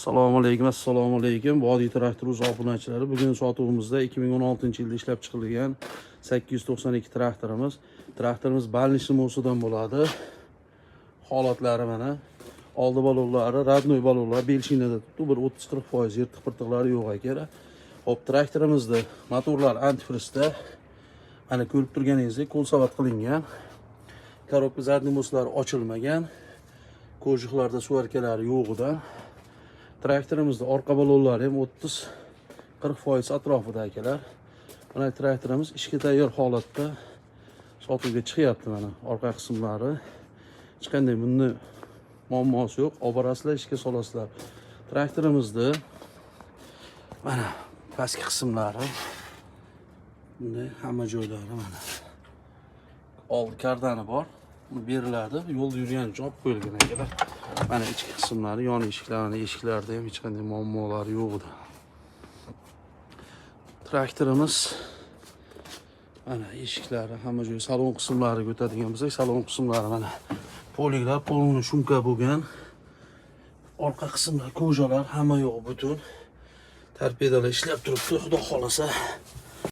Assalomu alaykum. Vodiy traktor obunachilar. Bugun sotuvimizda 2016-yilda ishlab chiqarilgan 892 traktorimiz. Traktorimiz balnichli mo'sidan bo'ladi. Holatlari mana. Oldi balonlari, radnoy balonlar belshinada turibdi. Bir 30-40% yirtiq pirtiqlari yo'q ekan. Hop, traktorimizda motorlar antifrizda. Ana ko'rib turganingizdek, qo'l savat qilingan. Korobka zadniy mo'slari ochilmagan. Ko'jiqlarda suvarkalari yo'g'idan. Traktorimizda orqa balonlari ham 30-40% atrofida akalar. Mana traktorimiz ishga tayyor holatda sotuvga chiqyapti mana. Orqa qismlari hech qanday bunda muammosi yo'q. Olib borasizlar, ishga solasizlar. Traktorimizda mana pastki qismlari bunday hamma joylari mana. Oldi kardani bor. Buni beriladi. Yo'lda yurgan uchun olib qo'yilgan akalar. Mana ichki qismlari, yon eshiklarda ham hech qanday muammolar yo'q edi. Traktorimiz mana eshiklari, hamma joy, salon qismlariga o'tadigan bo'lsak, salon qismlari mana poliglar, polni shumka bo'lgan. Orqa qismlar, ko'jalar hamma yo'q butun. Torpedalar ishlab turibdi, xudo xolasa.